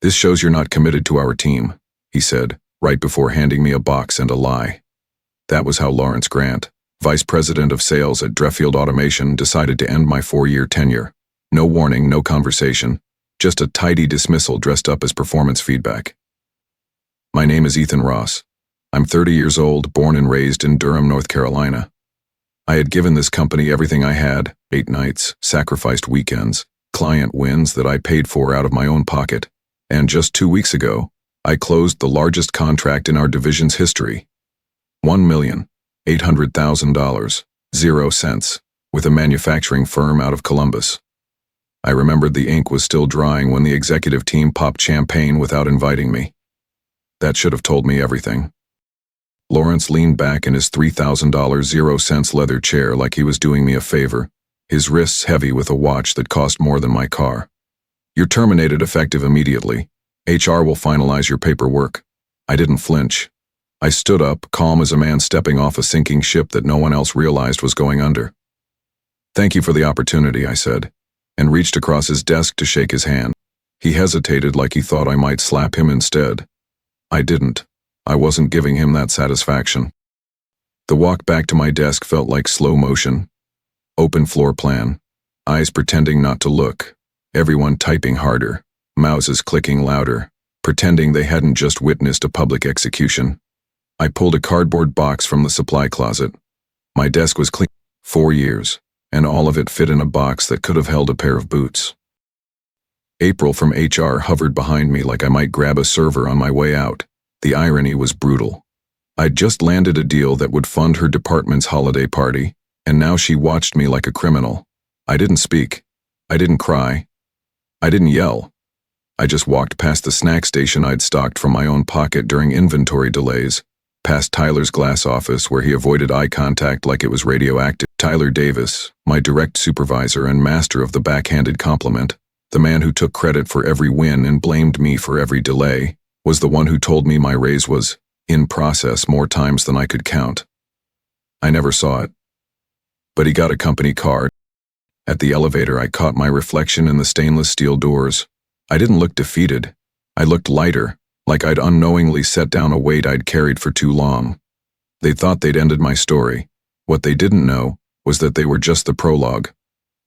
"This shows you're not committed to our team," he said, right before handing me a box and a lie. That was how Lawrence Grant, vice president of sales at Dreffield Automation, decided to end my 4-year tenure. No warning, no conversation, just a tidy dismissal dressed up as performance feedback. My name is Ethan Ross. I'm 30 years old, born and raised in Durham, North Carolina. I had given this company everything I had, 8 nights, sacrificed weekends, client wins that I paid for out of my own pocket, and just 2 weeks ago, I closed the largest contract in our division's history. $1,800,000, 0 cents, with a manufacturing firm out of Columbus. I remembered the ink was still drying when the executive team popped champagne without inviting me. That should have told me everything. Lawrence leaned back in his $3,000 0 cents leather chair like he was doing me a favor, his wrists heavy with a watch that cost more than my car. "You're terminated effective immediately. HR will finalize your paperwork." I didn't flinch. I stood up, calm as a man stepping off a sinking ship that no one else realized was going under. "Thank you for the opportunity," I said, and reached across his desk to shake his hand. He hesitated like he thought I might slap him instead. I didn't. I wasn't giving him that satisfaction. The walk back to my desk felt like slow motion. Open floor plan, eyes pretending not to look, everyone typing harder, mouses clicking louder, pretending they hadn't just witnessed a public execution. I pulled a cardboard box from the supply closet. My desk was clean. 4 years, and all of it fit in a box that could have held a pair of boots. April from HR hovered behind me like I might grab a server on my way out. The irony was brutal. I'd just landed a deal that would fund her department's holiday party, and now she watched me like a criminal. I didn't speak. I didn't cry. I didn't yell. I just walked past the snack station I'd stocked from my own pocket during inventory delays, past Tyler's glass office where he avoided eye contact like it was radioactive. Tyler Davis, my direct supervisor and master of the backhanded compliment, the man who took credit for every win and blamed me for every delay, was the one who told me my raise was in process more times than I could count. I never saw it. But he got a company card. At the elevator, I caught my reflection in the stainless steel doors. I didn't look defeated. I looked lighter, like I'd unknowingly set down a weight I'd carried for too long. They thought they'd ended my story. What they didn't know was that they were just the prologue.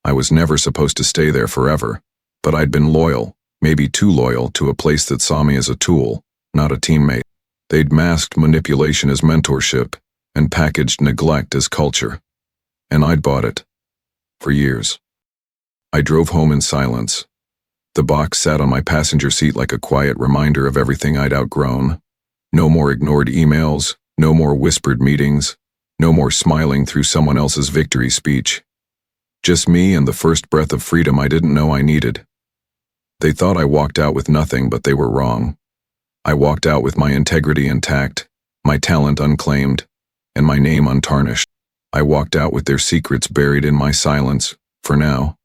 I was never supposed to stay there forever, but I'd been loyal, maybe too loyal, to a place that saw me as a tool, not a teammate. They'd masked manipulation as mentorship and packaged neglect as culture. And I'd bought it. For years. I drove home in silence. The box sat on my passenger seat like a quiet reminder of everything I'd outgrown. No more ignored emails, no more whispered meetings, no more smiling through someone else's victory speech. Just me and the first breath of freedom I didn't know I needed. They thought I walked out with nothing, but they were wrong. I walked out with my integrity intact, my talent unclaimed, and my name untarnished. I walked out with their secrets buried in my silence, for now.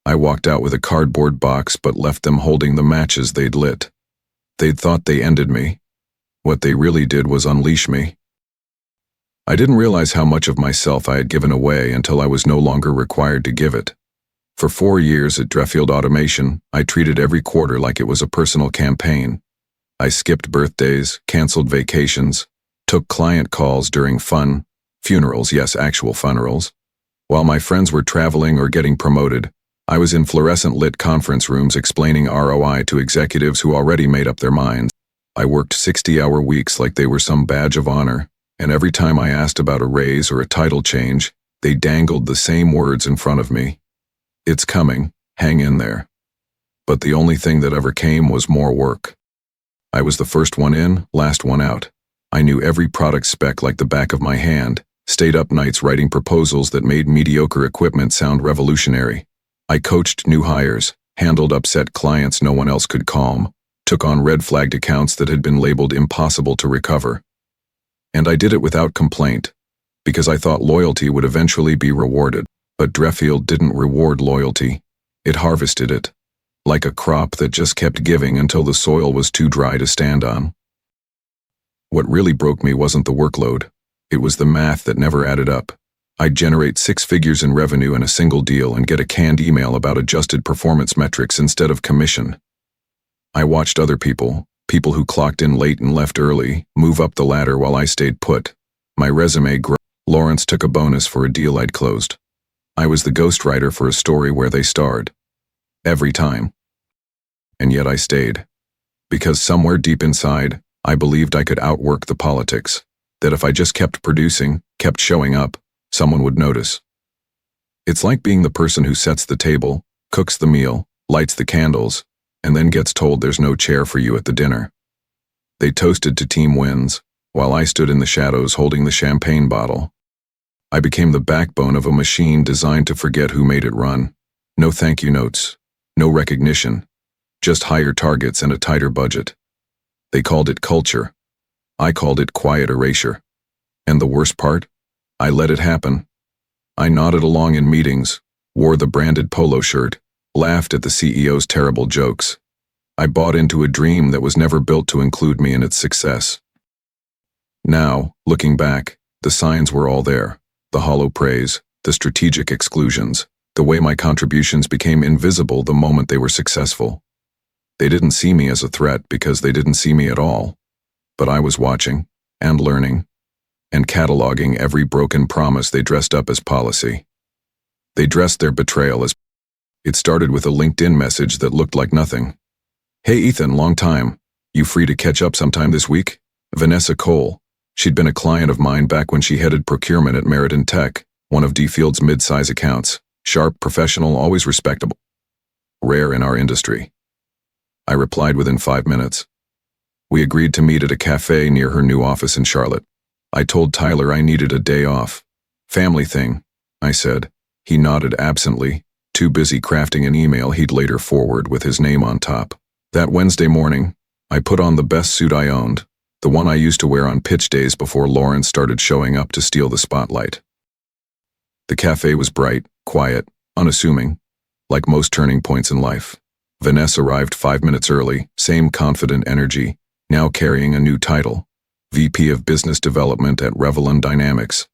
I walked out with a cardboard box but left them holding the matches they'd lit. They'd thought they ended me. What they really did was unleash me. I didn't realize how much of myself I had given away until I was no longer required to give it. For 4 years at Dreffield Automation, I treated every quarter like it was a personal campaign. I skipped birthdays, canceled vacations, took client calls during funerals, yes, actual funerals. While my friends were traveling or getting promoted, I was in fluorescent lit conference rooms explaining ROI to executives who already made up their minds. I worked 60-hour weeks like they were some badge of honor, and every time I asked about a raise or a title change, they dangled the same words in front of me. "It's coming, hang in there." But the only thing that ever came was more work. I was the first one in, last one out. I knew every product spec like the back of my hand, stayed up nights writing proposals that made mediocre equipment sound revolutionary. I coached new hires, handled upset clients no one else could calm, took on red-flagged accounts that had been labeled impossible to recover. And I did it without complaint, because I thought loyalty would eventually be rewarded. But Dreffield didn't reward loyalty. It harvested it, like a crop that just kept giving until the soil was too dry to stand on. What really broke me wasn't the workload. It was the math that never added up. I'd generate 6 figures in revenue in a single deal and get a canned email about adjusted performance metrics instead of commission. I watched other people who clocked in late and left early, move up the ladder while I stayed put. My resume grew. Lawrence took a bonus for a deal I'd closed. I was the ghostwriter for a story where they starred. Every time. And yet I stayed. Because somewhere deep inside, I believed I could outwork the politics. That if I just kept producing, kept showing up, someone would notice. It's like being the person who sets the table, cooks the meal, lights the candles, and then gets told there's no chair for you at the dinner. They toasted to team wins, while I stood in the shadows holding the champagne bottle. I became the backbone of a machine designed to forget who made it run. No thank you notes, no recognition, just higher targets and a tighter budget. They called it culture. I called it quiet erasure. And the worst part? I let it happen. I nodded along in meetings, wore the branded polo shirt, laughed at the CEO's terrible jokes. I bought into a dream that was never built to include me in its success. Now, looking back, the signs were all there. The hollow praise, the strategic exclusions, the way my contributions became invisible the moment they were successful. They didn't see me as a threat because they didn't see me at all. But I was watching, and learning, and cataloging every broken promise they dressed up as policy. They dressed their betrayal as... It started with a LinkedIn message that looked like nothing. "Hey Ethan, long time. You free to catch up sometime this week?" Vanessa Cole. She'd been a client of mine back when she headed procurement at Meriden Tech, one of D-Field's mid-size accounts. Sharp, professional, always respectable. Rare in our industry. I replied within 5 minutes. We agreed to meet at a cafe near her new office in Charlotte. I told Tyler I needed a day off. "Family thing," I said. He nodded absently, too busy crafting an email he'd later forward with his name on top. That Wednesday morning, I put on the best suit I owned, the one I used to wear on pitch days before Lawrence started showing up to steal the spotlight. The cafe was bright, quiet, unassuming, like most turning points in life. Vanessa arrived 5 minutes early, same confident energy, now carrying a new title, VP of Business Development at Revlon Dynamics.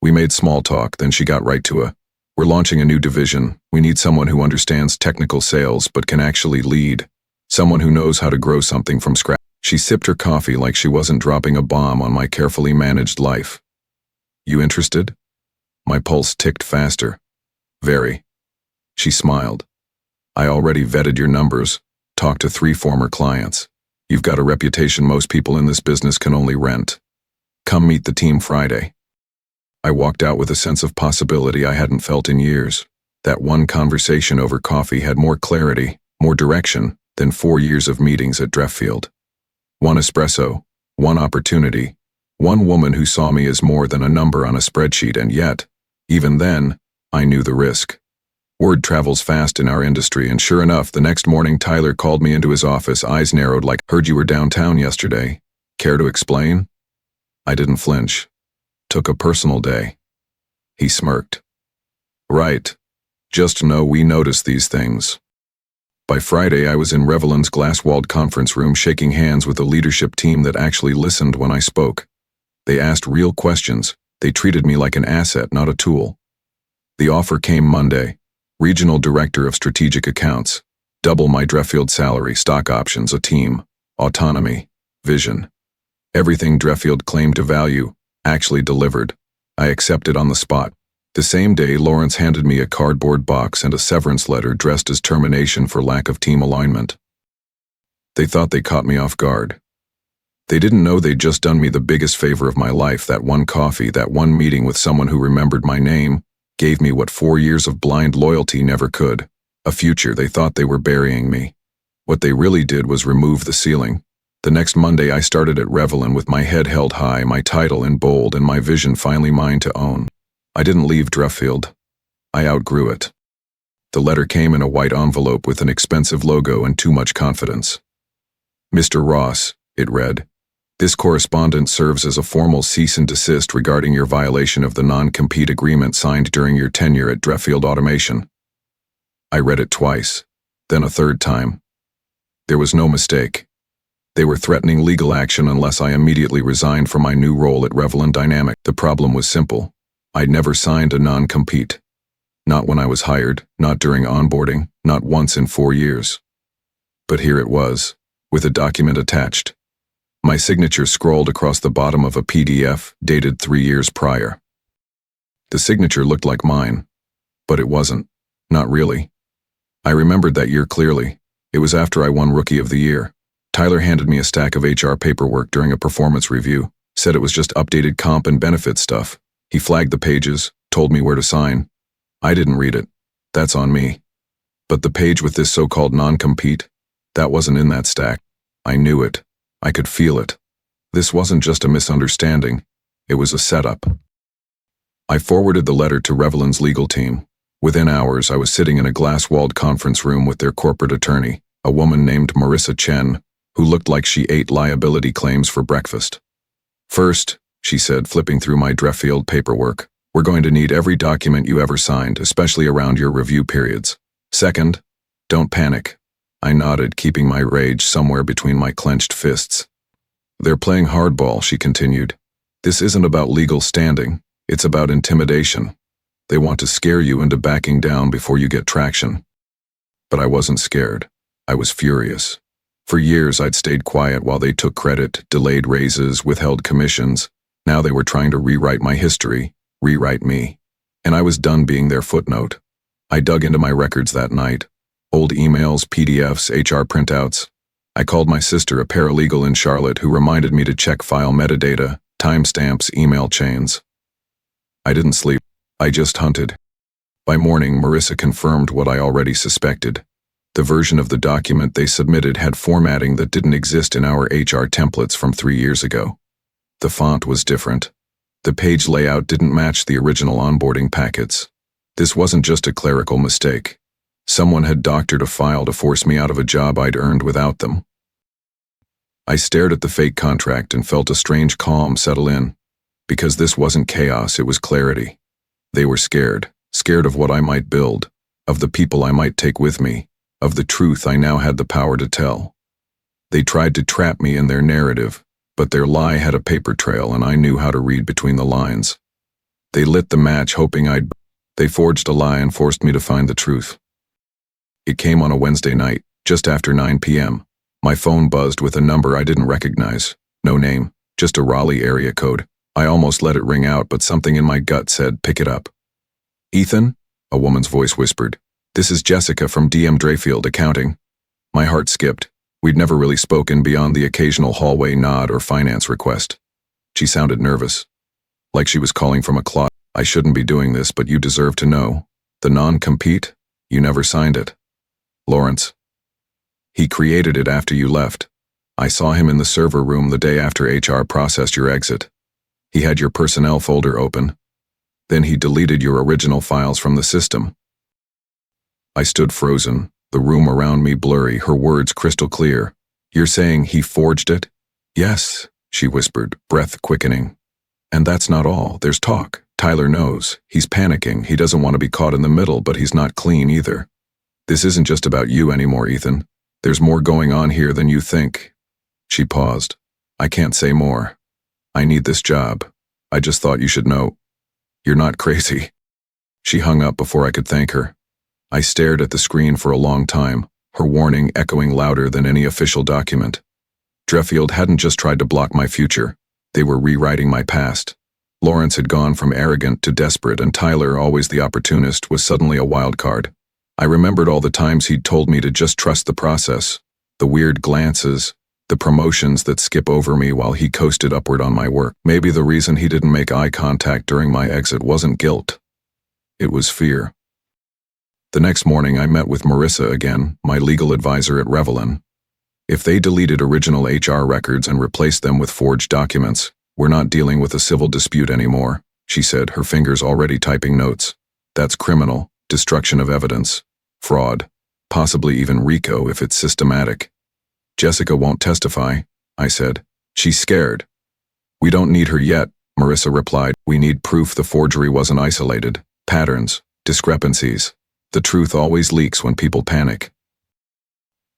We made small talk, then she got right to it. "We're launching a new division. We need someone who understands technical sales but can actually lead. Someone who knows how to grow something from scratch." She sipped her coffee like she wasn't dropping a bomb on my carefully managed life. "You interested?" My pulse ticked faster. "Very." She smiled. "I already vetted your numbers, talked to 3 former clients. You've got a reputation most people in this business can only rent. Come meet the team Friday." I walked out with a sense of possibility I hadn't felt in years. That one conversation over coffee had more clarity, more direction, than 4 years of meetings at Dreffield. One espresso, one opportunity, one woman who saw me as more than a number on a spreadsheet, and yet, even then, I knew the risk. Word travels fast in our industry, and sure enough, the next morning Tyler called me into his office, eyes narrowed like, "Heard you were downtown yesterday. Care to explain?" I didn't flinch. "Took a personal day." He smirked. "Right. Just know we notice these things." By Friday, I was in Revlon's glass-walled conference room shaking hands with a leadership team that actually listened when I spoke. They asked real questions. They treated me like an asset, not a tool. The offer came Monday. Regional Director of Strategic Accounts. Double my Dreffield salary, stock options, a team, autonomy, vision. Everything Dreffield claimed to value, actually delivered. I accepted on the spot. The same day, Lawrence handed me a cardboard box and a severance letter dressed as termination for lack of team alignment. They thought they caught me off guard. They didn't know they'd just done me the biggest favor of my life. That one coffee, that one meeting with someone who remembered my name, gave me what 4 years of blind loyalty never could. A future. They thought they were burying me. What they really did was remove the ceiling. The next Monday I started at Revlon with my head held high, my title in bold, and my vision finally mine to own. I didn't leave Dreffield. I outgrew it. The letter came in a white envelope with an expensive logo and too much confidence. "Mr. Ross," it read, "this correspondence serves as a formal cease and desist regarding your violation of the non-compete agreement signed during your tenure at Dreffield Automation." I read it twice, then a third time. There was no mistake. They were threatening legal action unless I immediately resigned from my new role at Revlon Dynamics. The problem was simple. I'd never signed a non-compete. Not when I was hired, not during onboarding, not once in 4 years. But here it was, with a document attached. My signature scrolled across the bottom of a PDF dated 3 years prior. The signature looked like mine, but it wasn't. Not really. I remembered that year clearly. It was after I won Rookie of the Year. Tyler handed me a stack of HR paperwork during a performance review, said it was just updated comp and benefit stuff. He flagged the pages, told me where to sign. I didn't read it. That's on me. But the page with this so-called non-compete, that wasn't in that stack. I knew it. I could feel it. This wasn't just a misunderstanding. It was a setup. I forwarded the letter to Revelin's legal team. Within hours, I was sitting in a glass-walled conference room with their corporate attorney, a woman named Marissa Chen, who looked like she ate liability claims for breakfast. "First," she said, flipping through my Dreffield paperwork, "we're going to need every document you ever signed, especially around your review periods. Second, don't panic." I nodded, keeping my rage somewhere between my clenched fists. "They're playing hardball," she continued. "This isn't about legal standing, it's about intimidation. They want to scare you into backing down before you get traction." But I wasn't scared. I was furious. For years I'd stayed quiet while they took credit, delayed raises, withheld commissions. Now they were trying to rewrite my history, rewrite me. And I was done being their footnote. I dug into my records that night. Old emails, PDFs, HR printouts. I called my sister, a paralegal in Charlotte, who reminded me to check file metadata, timestamps, email chains. I didn't sleep. I just hunted. By morning, Marissa confirmed what I already suspected. The version of the document they submitted had formatting that didn't exist in our HR templates from 3 years ago. The font was different. The page layout didn't match the original onboarding packets. This wasn't just a clerical mistake. Someone had doctored a file to force me out of a job I'd earned without them. I stared at the fake contract and felt a strange calm settle in. Because this wasn't chaos, it was clarity. They were scared of what I might build, of the people I might take with me, of the truth I now had the power to tell. They tried to trap me in their narrative, but their lie had a paper trail and I knew how to read between the lines. They lit the match hoping They forged a lie and forced me to find the truth. It came on a Wednesday night, just after 9 p.m. My phone buzzed with a number I didn't recognize. No name, just a Raleigh area code. I almost let it ring out, but something in my gut said, "Pick it up." "Ethan?" a woman's voice whispered. "This is Jessica from DM Drayfield Accounting." My heart skipped. We'd never really spoken beyond the occasional hallway nod or finance request. She sounded nervous, like she was calling from a closet. "I shouldn't be doing this, but you deserve to know. The non-compete? You never signed it. Lawrence. He created it after you left. I saw him in the server room the day after HR processed your exit. He had your personnel folder open. Then he deleted your original files from the system." I stood frozen, the room around me blurry, her words crystal clear. "You're saying he forged it?" "Yes," she whispered, breath quickening. "And that's not all. There's talk. Tyler knows. He's panicking. He doesn't want to be caught in the middle, but he's not clean either. This isn't just about you anymore, Ethan. There's more going on here than you think." She paused. "I can't say more. I need this job. I just thought you should know. You're not crazy." She hung up before I could thank her. I stared at the screen for a long time, her warning echoing louder than any official document. Dreffield hadn't just tried to block my future. They were rewriting my past. Lawrence had gone from arrogant to desperate, and Tyler, always the opportunist, was suddenly a wild card. I remembered all the times he'd told me to just trust the process, the weird glances, the promotions that skip over me while he coasted upward on my work. Maybe the reason he didn't make eye contact during my exit wasn't guilt. It was fear. The next morning I met with Marissa again, my legal advisor at Revelin. "If they deleted original HR records and replaced them with forged documents, we're not dealing with a civil dispute anymore," she said, her fingers already typing notes. "That's criminal, destruction of evidence, fraud, possibly even RICO if it's systematic." "Jessica won't testify," I said. "She's scared." "We don't need her yet," Marissa replied. "We need proof the forgery wasn't isolated. Patterns, discrepancies. The truth always leaks when people panic."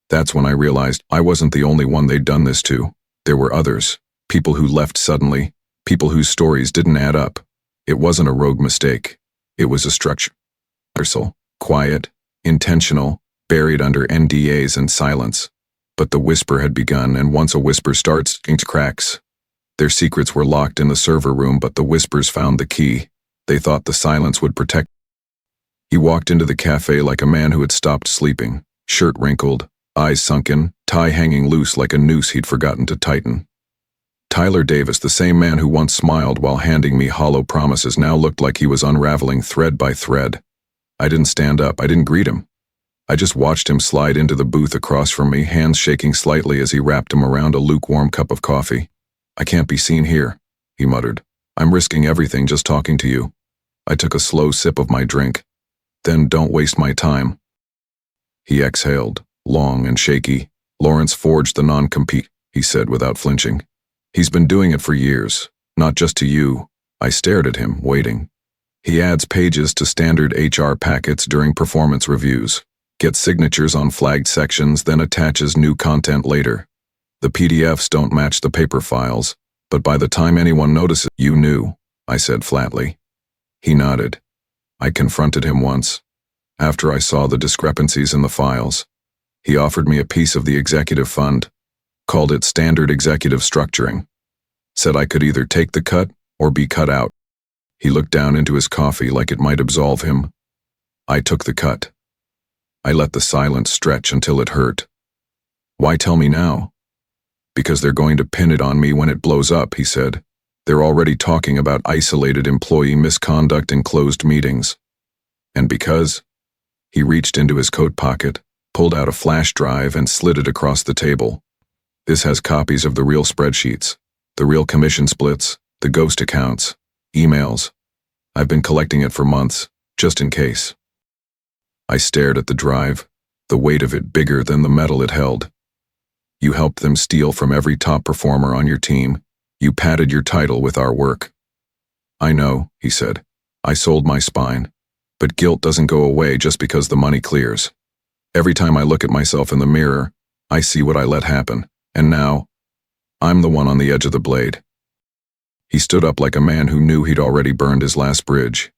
That's when I realized I wasn't the only one they'd done this to. There were others, people who left suddenly, people whose stories didn't add up. It wasn't a rogue mistake. It was a structure. Quiet, intentional, buried under NDAs and silence. But the whisper had begun, and once a whisper starts, it cracks. Their secrets were locked in the server room, but the whispers found the key. They thought the silence would protect. He walked into the cafe like a man who had stopped sleeping, shirt wrinkled, eyes sunken, tie hanging loose like a noose he'd forgotten to tighten. Tyler Davis, the same man who once smiled while handing me hollow promises, now looked like he was unraveling thread by thread. I didn't stand up, I didn't greet him. I just watched him slide into the booth across from me, hands shaking slightly as he wrapped him around a lukewarm cup of coffee. "I can't be seen here," he muttered. "I'm risking everything just talking to you." I took a slow sip of my drink. "Then don't waste my time." He exhaled, long and shaky. "Lawrence forged the non-compete," he said without flinching. "He's been doing it for years, not just to you." I stared at him, waiting. "He adds pages to standard HR packets during performance reviews, gets signatures on flagged sections, then attaches new content later. The PDFs don't match the paper files, but by the time anyone notices, you knew," I said flatly. He nodded. I confronted him once, after I saw the discrepancies in the files. He offered me a piece of the executive fund, called it standard executive structuring, said I could either take the cut or be cut out. He looked down into his coffee like it might absolve him. I took the cut. I let the silence stretch until it hurt. "Why tell me now?" "Because they're going to pin it on me when it blows up," he said. "They're already talking about isolated employee misconduct in closed meetings." "And because?" He reached into his coat pocket, pulled out a flash drive and slid it across the table. "This has copies of the real spreadsheets, the real commission splits, the ghost accounts, emails. I've been collecting it for months, just in case." I stared at the drive, the weight of it bigger than the metal it held. "You helped them steal from every top performer on your team. You padded your title with our work." "I know," he said. "I sold my spine. But guilt doesn't go away just because the money clears. Every time I look at myself in the mirror, I see what I let happen. And now, I'm the one on the edge of the blade." He stood up like a man who knew he'd already burned his last bridge.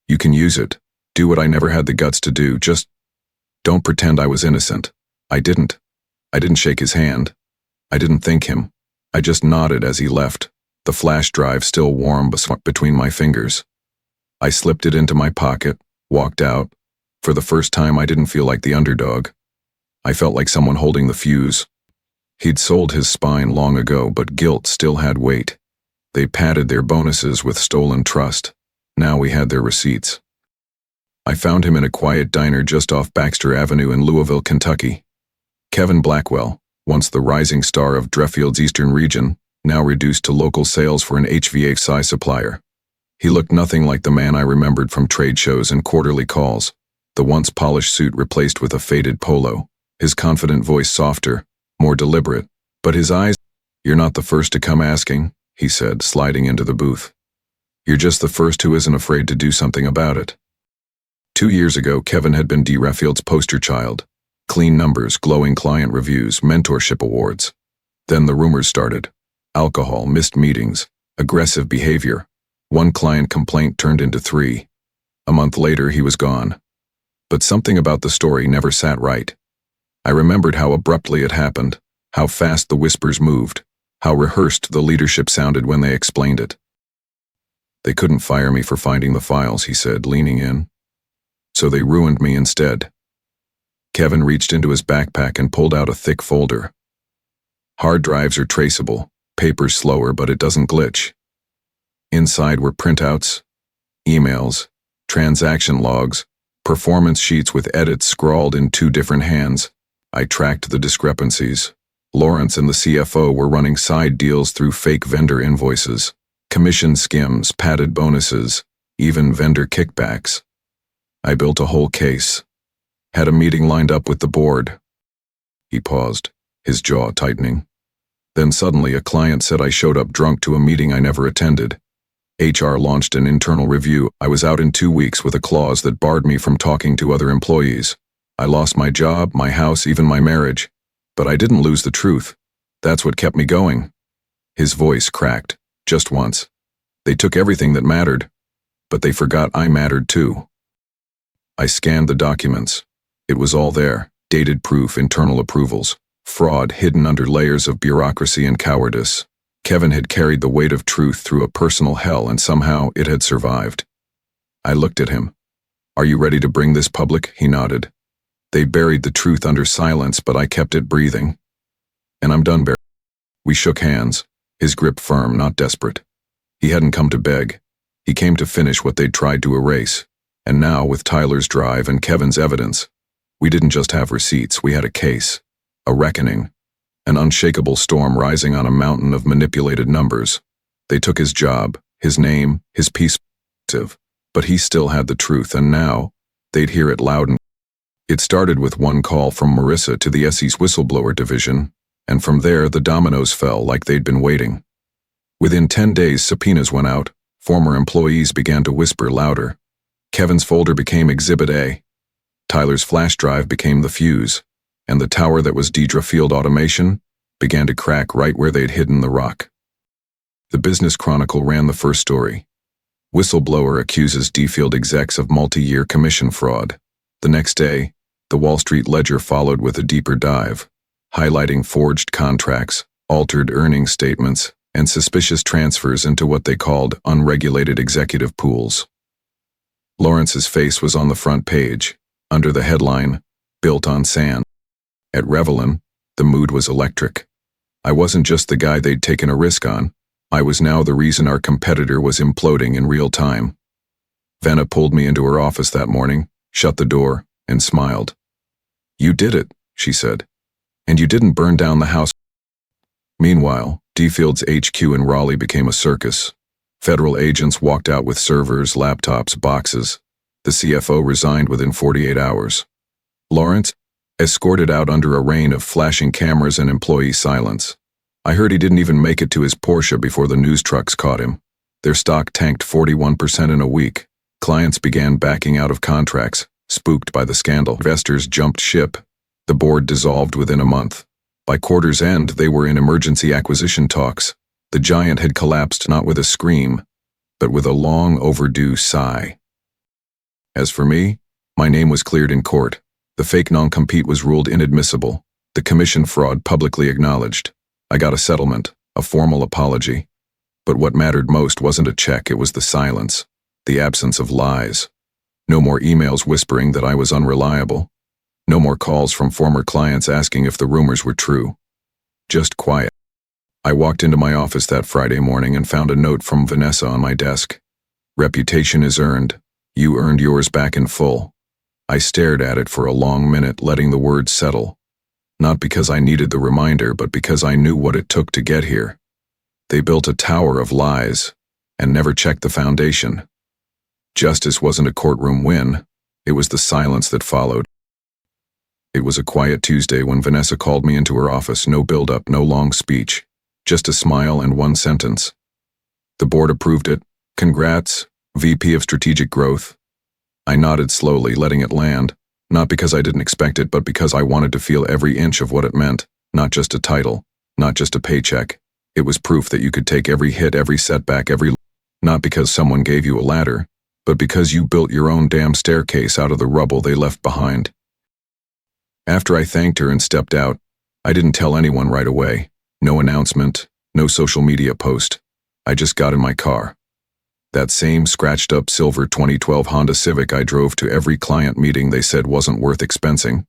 "You can use it. Do what I never had the guts to do. Just don't pretend I was innocent." I didn't. I didn't shake his hand. I didn't thank him. I just nodded as he left, the flash drive still warm between my fingers. I slipped it into my pocket, walked out. For the first time, I didn't feel like the underdog. I felt like someone holding the fuse. He'd sold his spine long ago, but guilt still had weight. They padded their bonuses with stolen trust. Now we had their receipts. I found him in a quiet diner just off Baxter Avenue in Louisville, Kentucky. Kevin Blackwell, once the rising star of Dreffield's Eastern region, now reduced to local sales for an HVAC supplier. He looked nothing like the man I remembered from trade shows and quarterly calls, the once polished suit replaced with a faded polo, his confident voice softer, more deliberate, but his eyes. "You're not the first to come asking," he said, sliding into the booth. "You're just the first who isn't afraid to do something about it." 2 years ago, Kevin had been Dreffield's poster child. Clean numbers, glowing client reviews, mentorship awards. Then the rumors started. Alcohol, missed meetings, aggressive behavior. One client complaint turned into 3. A month later, he was gone. But something about the story never sat right. I remembered how abruptly it happened, how fast the whispers moved, how rehearsed the leadership sounded when they explained it. "They couldn't fire me for finding the files," he said, leaning in. "So they ruined me instead." Kevin reached into his backpack and pulled out a thick folder. "Hard drives are traceable, paper's slower, but it doesn't glitch." Inside were printouts, emails, transaction logs, performance sheets with edits scrawled in 2 different hands. I tracked the discrepancies. Lawrence and the CFO were running side deals through fake vendor invoices, commission skims, padded bonuses, even vendor kickbacks. I built a whole case. Had a meeting lined up with the board. He paused, his jaw tightening. Then suddenly a client said I showed up drunk to a meeting I never attended. HR launched an internal review. I was out in 2 weeks with a clause that barred me from talking to other employees. I lost my job, my house, even my marriage. But I didn't lose the truth. That's what kept me going. His voice cracked, just once. They took everything that mattered, but they forgot I mattered too. I scanned the documents. It was all there, dated proof, internal approvals. Fraud hidden under layers of bureaucracy and cowardice. Kevin had carried the weight of truth through a personal hell, and somehow it had survived. I looked at him. "Are you ready to bring this public?" He nodded. They buried the truth under silence, but I kept it breathing. "And I'm done burying." We shook hands, his grip firm, not desperate. He hadn't come to beg. He came to finish what they'd tried to erase. And now, with Tyler's drive and Kevin's evidence, we didn't just have receipts, we had a case, a reckoning, an unshakable storm rising on a mountain of manipulated numbers. They took his job, his name, his peace, but he still had the truth, and now they'd hear it loud and it started with one call from Marissa to the SE's whistleblower division, and from there the dominoes fell like they'd been waiting. Within 10 days, subpoenas went out, former employees began to whisper louder. Kevin's folder became Exhibit A. Tyler's flash drive became the fuse, and the tower that was Deidre Field Automation began to crack right where they'd hidden the rock. The Business Chronicle ran the first story. Whistleblower accuses D-Field execs of multi-year commission fraud. The next day, the Wall Street Ledger followed with a deeper dive, highlighting forged contracts, altered earnings statements, and suspicious transfers into what they called unregulated executive pools. Lawrence's face was on the front page, under the headline, "Built on Sand." At Revelin, the mood was electric. I wasn't just the guy they'd taken a risk on. I was now the reason our competitor was imploding in real time. Venna pulled me into her office that morning, shut the door, and smiled. "You did it," she said. "And you didn't burn down the house." Meanwhile, D-Field's HQ in Raleigh became a circus. Federal agents walked out with servers, laptops, boxes. The CFO resigned within 48 hours. Lawrence, escorted out under a rain of flashing cameras and employee silence. I heard he didn't even make it to his Porsche before the news trucks caught him. Their stock tanked 41% in a week. Clients began backing out of contracts, spooked by the scandal. Investors jumped ship. The board dissolved within a month. By quarter's end, they were in emergency acquisition talks. The giant had collapsed not with a scream, but with a long overdue sigh. As for me, my name was cleared in court. The fake non-compete was ruled inadmissible. The commission fraud publicly acknowledged. I got a settlement, a formal apology. But what mattered most wasn't a check, it was the silence, the absence of lies. No more emails whispering that I was unreliable. No more calls from former clients asking if the rumors were true. Just quiet. I walked into my office that Friday morning and found a note from Vanessa on my desk. "Reputation is earned. You earned yours back in full." I stared at it for a long minute, letting the words settle. Not because I needed the reminder, but because I knew what it took to get here. They built a tower of lies and never checked the foundation. Justice wasn't a courtroom win. It was the silence that followed. It was a quiet Tuesday when Vanessa called me into her office. No build-up, no long speech. Just a smile and one sentence. "The board approved it. Congrats, VP of Strategic Growth." I nodded slowly, letting it land. Not because I didn't expect it, but because I wanted to feel every inch of what it meant. Not just a title, not just a paycheck. It was proof that you could take every hit, every setback, not because someone gave you a ladder, but because you built your own damn staircase out of the rubble they left behind. After I thanked her and stepped out, I didn't tell anyone right away. No announcement, no social media post. I just got in my car. That same scratched-up silver 2012 Honda Civic I drove to every client meeting they said wasn't worth expensing.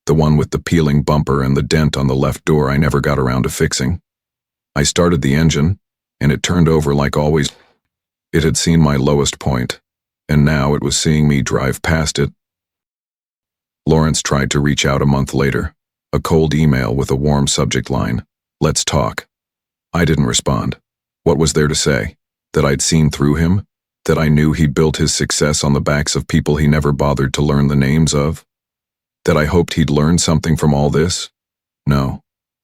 The one with the peeling bumper and the dent on the left door I never got around to fixing. I started the engine, and it turned over like always. It had seen my lowest point, and now it was seeing me drive past it. Lawrence tried to reach out a month later. A cold email with a warm subject line. "Let's talk." I didn't respond. What was there to say? That I'd seen through him? That I knew he'd built his success on the backs of people he never bothered to learn the names of? That I hoped he'd learn something from all this? No.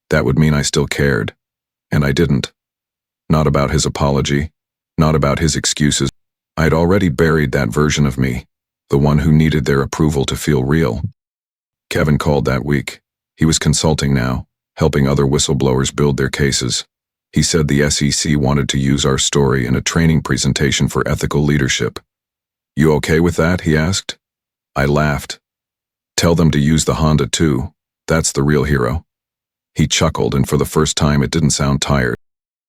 That would mean I still cared. And I didn't. Not about his apology. Not about his excuses. I'd already buried that version of me, the one who needed their approval to feel real. Kevin called that week. He was consulting now, helping other whistleblowers build their cases. He said the SEC wanted to use our story in a training presentation for ethical leadership. "You okay with that?" he asked. I laughed. "Tell them to use the Honda too. That's the real hero." He chuckled, and for the first time it didn't sound tired.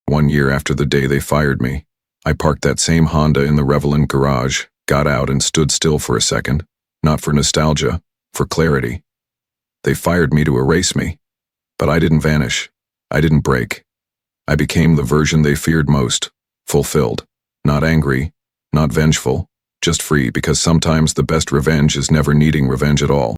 1 year after the day they fired me, I parked that same Honda in the Revelant garage, got out and stood still for a second, not for nostalgia, for clarity. They fired me to erase me, but I didn't vanish. I didn't break. I became the version they feared most, fulfilled, not angry, not vengeful, just free, because sometimes the best revenge is never needing revenge at all.